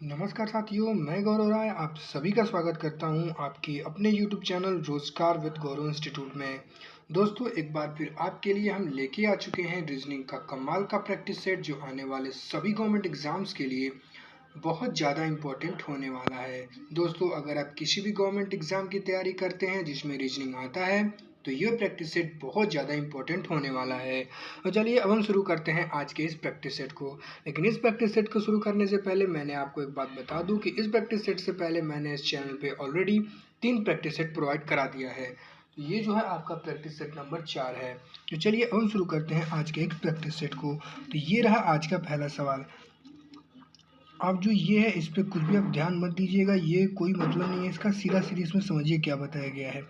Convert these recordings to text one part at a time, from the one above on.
नमस्कार साथियों, मैं गौरव राय आप सभी का स्वागत करता हूं आपके अपने YouTube चैनल रोजगार विद गौरव इंस्टीट्यूट में। दोस्तों, एक बार फिर आपके लिए हम लेके आ चुके हैं रीजनिंग का कमाल का प्रैक्टिस सेट जो आने वाले सभी गवर्नमेंट एग्जाम्स के लिए बहुत ज़्यादा इम्पोर्टेंट होने वाला है। दोस्तों, अगर आप किसी भी गवर्नमेंट एग्जाम की तैयारी करते हैं जिसमें रीजनिंग आता है तो ये प्रैक्टिस सेट बहुत ज़्यादा इम्पोर्टेंट होने वाला है। तो चलिए अब हम शुरू करते हैं आज के इस प्रैक्टिस सेट को। लेकिन इस प्रैक्टिस सेट को शुरू करने से पहले मैंने आपको एक बात बता दूं कि इस प्रैक्टिस सेट से पहले मैंने इस चैनल पे ऑलरेडी 3 प्रैक्टिस सेट प्रोवाइड करा दिया है। तो ये जो है आपका प्रैक्टिस सेट नंबर 4 है। तो चलिए अब हम शुरू करते हैं आज के एक प्रैक्टिस सेट को। तो ये रहा आज का पहला सवाल। अब जो ये है इस पे कुछ भी आप ध्यान मत दीजिएगा, ये कोई मतलब नहीं है इसका, सीधा-सीधा इसमें समझिए क्या बताया गया है।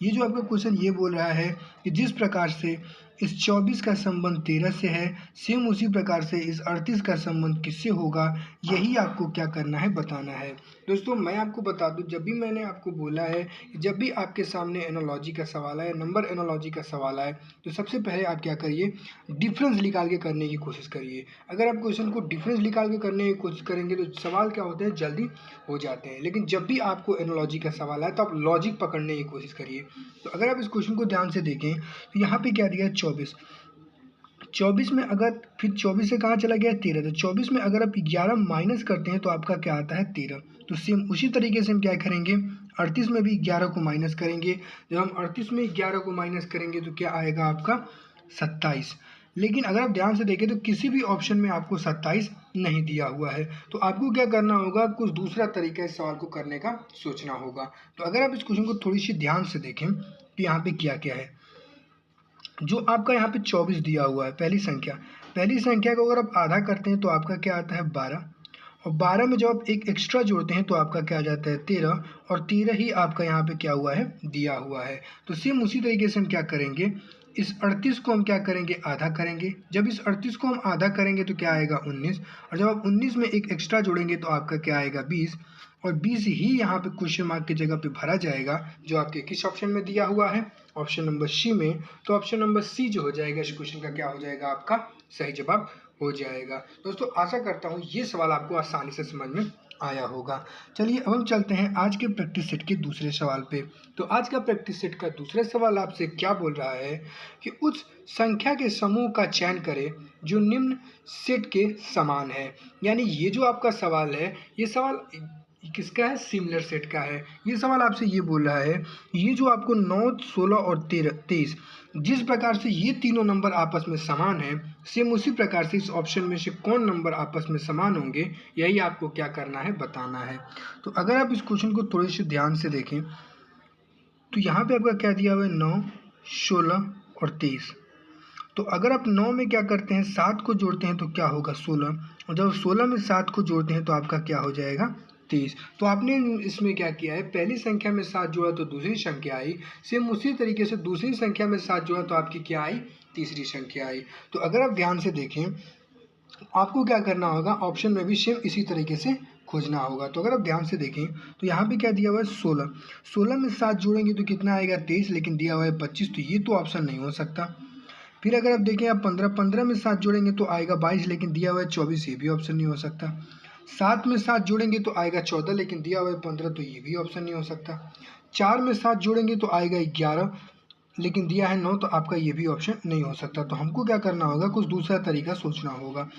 ये जो आपका क्वेश्चन ये बोल रहा है कि जिस प्रकार से इस 24 का संबंध 13 से है, सेम उसी प्रकार से इस 38 का संबंध किससे होगा, यही आपको क्या करना है, बताना है। दोस्तों, मैं आपको बता दूं, जब भी मैंने आपको बोला है कि जब भी आपके सामने एनालॉजी का सवाल आए, नंबर एनालॉजी का सवाल आए, तो सबसे पहले आप क्या करिए, डिफरेंस निकाल के करने की कोशिश करिए। अगर आप क्वेश्चन को डिफरेंस निकाल के करने की कोशिश करेंगे तो सवाल क्या होते हैं, जल्दी हो जाते हैं। लेकिन जब भी आपको एनालॉजी का सवाल आए तो आप लॉजिक पकड़ने की कोशिश करिए। तो अगर आप इस क्वेश्चन को ध्यान से देखें तो यहाँ पे क्या दिया है, 24। 24 में अगर फिर 24 से कहाँ चला गया, 13। तो 24 में अगर आप 11 माइनस करते हैं तो आपका क्या आता है, 13। तो सेम उसी तरीके से हम क्या करेंगे, 38 में भी 11 को माइनस करेंगे। जब हम 38 में 11 को माइनस करेंगे तो क्या आएगा आपका, 27। लेकिन अगर आप ध्यान से देखें तो किसी भी ऑप्शन में आपको 27 नहीं दिया हुआ है। तो आपको क्या करना होगा, कुछ दूसरा तरीका इस सवाल को करने का सोचना होगा। तो अगर आप इस क्वेश्चन को थोड़ी सी ध्यान से देखें तो यहाँ पे क्या क्या है, जो आपका यहाँ पे 24 दिया हुआ है, पहली संख्या को अगर आप आधा करते हैं तो आपका क्या आता है, 12। और 12 में जब आप एक एक्स्ट्रा जोड़ते हैं तो आपका क्या आ जाता है, 13। और 13 ही आपका यहाँ पे क्या हुआ है, दिया हुआ है। तो सेम उसी तरीके से हम क्या करेंगे, इस 38 को हम क्या करेंगे, आधा करेंगे। जब इस 38 को हम आधा करेंगे तो क्या आएगा, 19। और जब आप 19 में एक एक्स्ट्रा जोड़ेंगे तो आपका क्या आएगा, 20। और 20 ही यहाँ पे क्वेश्चन मार्क की जगह पे भरा जाएगा, जो आपके किस ऑप्शन में दिया हुआ है, ऑप्शन नंबर सी में। तो ऑप्शन नंबर सी जो हो जाएगा इस क्वेश्चन का क्या हो जाएगा, आपका सही जवाब हो जाएगा। दोस्तों, आशा करता हूँ ये सवाल आपको आसानी से समझ में आया होगा। चलिए अब हम चलते हैं आज के प्रैक्टिस सेट के दूसरे सवाल पे। तो आज का प्रैक्टिस सेट का दूसरा सवाल आपसे क्या बोल रहा है कि उस संख्या के समूह का चयन करें जो निम्न सेट के समान है। यानी ये जो आपका सवाल है, ये सवाल किसका है, सिमिलर सेट का है। ये सवाल आपसे ये बोल रहा है, ये जो आपको 9, 16 और 23 जिस प्रकार से ये तीनों नंबर आपस में समान है, सेम उसी प्रकार से इस ऑप्शन में से कौन नंबर आपस में समान होंगे, यही आपको क्या करना है, बताना है। तो अगर आप इस क्वेश्चन को थोड़ी सी ध्यान से देखें तो यहाँ पे आपका क्या दिया हुआ है, 9, 16 और 23। तो अगर आप 9 में क्या करते हैं, 7 को जोड़ते हैं तो क्या होगा, 16। और जब 16 में 7 को जोड़ते हैं तो आपका क्या हो जाएगा, 23। तो आपने इसमें क्या किया है, पहली संख्या में 7 जोड़ा तो दूसरी संख्या आई, सेम उसी तरीके से दूसरी संख्या में 7 जोड़ा तो आपकी क्या आई, तीसरी संख्या आई। तो अगर आप ध्यान से देखें आपको क्या करना होगा, ऑप्शन में भी सेम इसी तरीके से खोजना होगा। तो अगर आप ध्यान से देखें तो यहाँ पे क्या दिया हुआ है, 16। 16 में 7 जोड़ेंगे तो कितना आएगा, 23। लेकिन दिया हुआ है 25, तो ये तो ऑप्शन नहीं हो सकता। फिर अगर आप देखें आप 15 में 7 जोड़ेंगे तो आएगा 22, लेकिन दिया हुआ है 24, ये भी ऑप्शन नहीं हो सकता। 7 में 7 जोड़ेंगे तो आएगा 14, लेकिन दिया हुआ है 15, तो ये भी ऑप्शन नहीं हो सकता। 4 में 7 जोड़ेंगे तो आएगा 11, लेकिन दिया है 9, तो आपका ये भी ऑप्शन नहीं हो सकता। तो हमको क्या करना होगा, कुछ दूसरा तरीका सोचना होगा।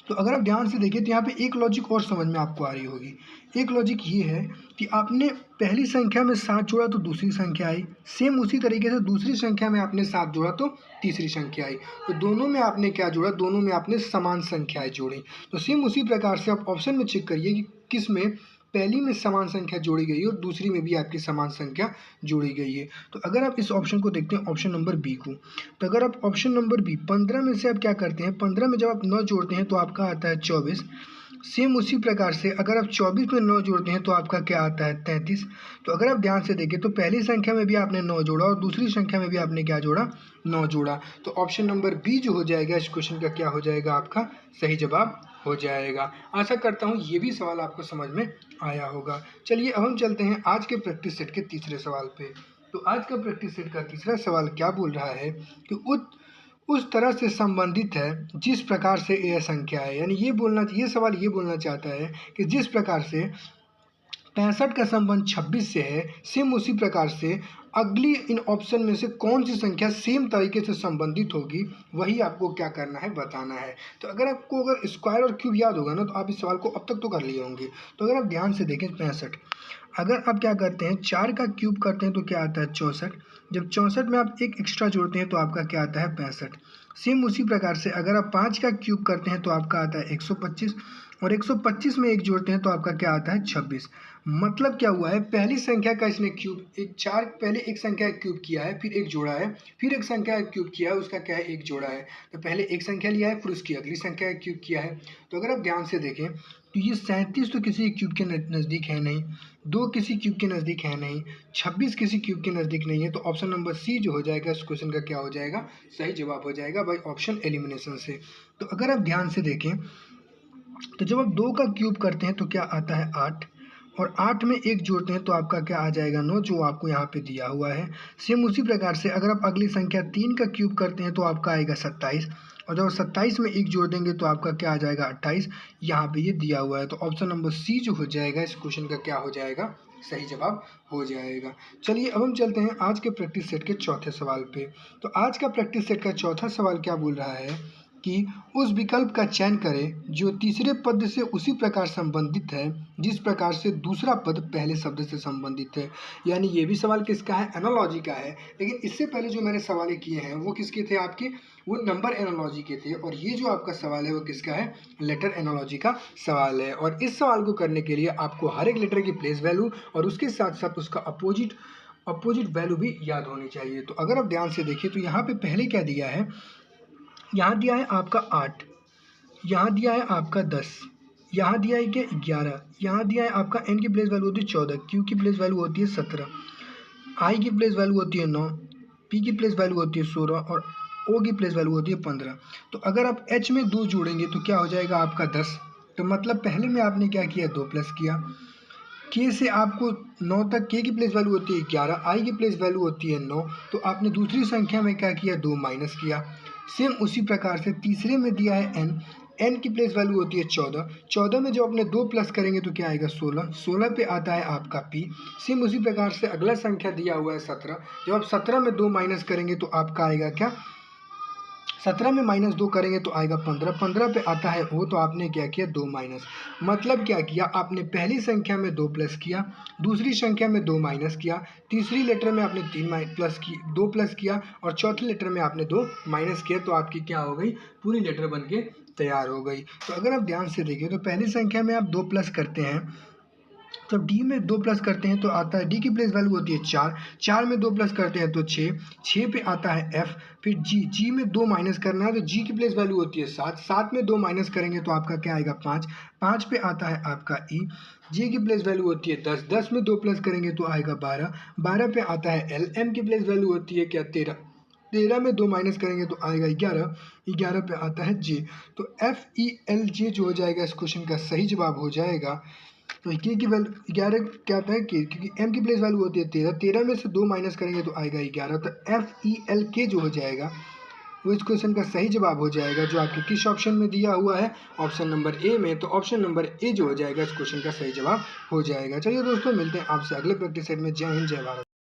तो अगर आप ध्यान से देखिए तो यहाँ पे एक लॉजिक और समझ में आपको आ रही होगी। एक लॉजिक ये है कि आपने पहली संख्या में 7 जोड़ा तो दूसरी संख्या आई, सेम उसी तरीके से दूसरी संख्या में आपने 7 जोड़ा तो तीसरी संख्या आई। तो दोनों में आपने क्या जोड़ा, दोनों में आपने समान संख्याएं जोड़ी। तो सेम उसी प्रकार से आप ऑप्शन में चेक करिए कि किस में पहली में समान संख्या जोड़ी गई है और दूसरी में भी आपकी समान संख्या जोड़ी गई है। तो अगर आप इस ऑप्शन को देखते हैं, ऑप्शन नंबर बी को, तो अगर आप ऑप्शन नंबर बी 15 में से आप क्या करते हैं, 15 में जब आप 9 जोड़ते हैं तो आपका आता है 24। सेम उसी प्रकार से अगर आप 24 में 9 जोड़ते हैं तो आपका क्या आता है, 33। तो अगर आप ध्यान से देखें तो पहली संख्या में भी आपने 9 जोड़ा और दूसरी संख्या में भी आपने क्या जोड़ा, 9 जोड़ा। तो ऑप्शन नंबर बी जो हो जाएगा इस क्वेश्चन का क्या हो जाएगा, आपका सही जवाब हो जाएगा। आशा करता हूँ ये भी सवाल आपको समझ में आया होगा। चलिए अब हम चलते हैं आज के प्रैक्टिस सेट के तीसरे सवाल पे। तो आज का प्रैक्टिस सेट का तीसरा सवाल क्या बोल रहा है कि उस तरह से संबंधित है जिस प्रकार से यह संख्या है। यानी ये सवाल ये बोलना चाहता है कि जिस प्रकार से 65 का संबंध 26 से है, सेम उसी प्रकार से अगली इन ऑप्शन में से कौन सी संख्या सेम तरीके से संबंधित होगी, वही आपको क्या करना है, बताना है। तो अगर स्क्वायर और क्यूब याद होगा ना, तो आप इस सवाल को अब तक तो कर लिए होंगे। तो अगर आप ध्यान से देखें 65, अगर आप क्या करते हैं 4 का क्यूब करते हैं तो क्या आता है 64। जब 64 में आप एक एक्स्ट्रा जोड़ते हैं तो आपका क्या आता है 65। सेम उसी प्रकार से अगर आप 5 का क्यूब करते हैं तो आपका आता है 125, और 125 में एक जोड़ते हैं तो आपका क्या आता है 26। मतलब क्या हुआ है, पहली संख्या का इसने क्यूब एक चार पहले एक संख्या का क्यूब किया है, फिर एक जोड़ा है, फिर एक संख्या का क्यूब किया है, उसका क्या है एक जोड़ा है। तो पहले एक संख्या लिया है, फिर उसकी अगली संख्या का क्यूब किया है। तो अगर आप ध्यान से देखें तो ये 37 तो किसी क्यूब के नज़दीक है नहीं, 2 किसी क्यूब के नज़दीक है नहीं, 26 किसी क्यूब के नज़दीक नहीं है। तो ऑप्शन नंबर सी जो हो जाएगा इस क्वेश्चन का क्या हो जाएगा, सही जवाब हो जाएगा बाई ऑप्शन एलिमिनेशन से। तो अगर आप ध्यान से देखें तो जब आप 2 का क्यूब करते हैं तो क्या आता है 8, और 8 में एक जोड़ते हैं तो आपका क्या आ जाएगा 9, जो आपको यहाँ पे दिया हुआ है। सेम उसी प्रकार से अगर आप अगली संख्या 3 का क्यूब करते हैं तो आपका आएगा 27, और जब 27 में एक जोड़ देंगे तो आपका क्या आ जाएगा 28, यहाँ पे ये दिया हुआ है। तो ऑप्शन नंबर सी जो हो जाएगा इस क्वेश्चन का क्या हो जाएगा, सही जवाब हो जाएगा। चलिए अब हम चलते हैं आज के प्रैक्टिस सेट के चौथे सवाल पे। तो आज का प्रैक्टिस सेट का चौथा सवाल क्या बोल रहा है कि उस विकल्प का चयन करें जो तीसरे पद से उसी प्रकार संबंधित है जिस प्रकार से दूसरा पद पहले शब्द से संबंधित है। यानी ये भी सवाल किसका है, एनालॉजी का है। लेकिन इससे पहले जो मैंने सवाल किए हैं वो किसके थे आपके, वो नंबर एनालॉजी के थे, और ये जो आपका सवाल है वो किसका है, लेटर एनालॉजी का सवाल है। और इस सवाल को करने के लिए आपको हर एक लेटर की प्लेस वैल्यू और उसके साथ साथ उसका अपोजिट वैल्यू भी याद होनी चाहिए। तो अगर आप ध्यान से देखिए तो यहाँ पे पहले क्या दिया है, यहाँ दिया है आपका 8, यहाँ दिया है आपका 10, यहाँ दिया है क्या 11, यहाँ दिया है आपका n की प्लेस वैल्यू होती है 14, q की प्लेस वैल्यू होती है 17, i की प्लेस वैल्यू होती है 9, p की प्लेस वैल्यू होती है 16 और o की प्लेस वैल्यू होती है 15। तो अगर आप h में 2 जोड़ेंगे तो क्या हो जाएगा आपका 10। तो मतलब पहले में आपने क्या किया 2 प्लस किया, k से आपको 9 तक k की प्लेस वैल्यू होती है 11, i की प्लेस वैल्यू होती है 9, तो आपने दूसरी संख्या में क्या किया 2 माइनस किया। सेम उसी प्रकार से तीसरे में दिया है n की प्लेस वैल्यू होती है 14, 14 में जब अपने 2 प्लस करेंगे तो क्या आएगा 16, 16 पे आता है आपका p। सेम उसी प्रकार से अगला संख्या दिया हुआ है 17, जब आप 17 में 2 माइनस करेंगे तो आपका आएगा क्या, 17 में -2 करेंगे तो आएगा 15, 15 पे आता है वो, तो आपने क्या किया 2 माइनस। मतलब क्या किया आपने, पहली संख्या में 2 प्लस किया, दूसरी संख्या में 2 माइनस किया, तीसरी लेटर में आपने 2 प्लस किया, और चौथे लेटर में आपने 2 माइनस किया। तो आपकी क्या हो गई, पूरी लेटर बन के तैयार हो गई। तो अगर आप ध्यान से देखें तो पहली संख्या में आप 2 प्लस करते हैं, जब डी में 2 प्लस करते हैं तो आता है डी की प्लेस वैल्यू होती है 4, 4 में 2 प्लस करते हैं तो 6, 6 पे आता है एफ। फिर जी में 2 माइनस करना है तो जी की प्लेस वैल्यू होती है 7, 7 में 2 माइनस करेंगे तो आपका क्या आएगा 5, 5 पे आता है आपका ई। जी की प्लेस वैल्यू होती है 10, 10 में 2 प्लस करेंगे तो आएगा 12, 12 पे आता है एल। एम की प्लेस वैल्यू होती है क्या 13, 13 में 2 माइनस करेंगे तो आएगा 11, 11 पे आता है जे। तो एफ ई एल जे जो हो जाएगा इस क्वेश्चन का सही जवाब हो जाएगा। तो के की वैल्यू 11 क्या आता है के, क्योंकि एम की प्लेस वैल्यू होती है 13, 13 में से 2 माइनस करेंगे तो आएगा 11। तो एफ ई एल के जो हो जाएगा वो इस क्वेश्चन का सही जवाब हो जाएगा, जो आपके किस ऑप्शन में दिया हुआ है, ऑप्शन नंबर ए में। तो ऑप्शन नंबर ए जो हो जाएगा इस क्वेश्चन का सही जवाब हो जाएगा। चलिए दोस्तों, मिलते हैं आपसे अगले प्रैक्टिस सेट में। जय हिंद, जय भारत।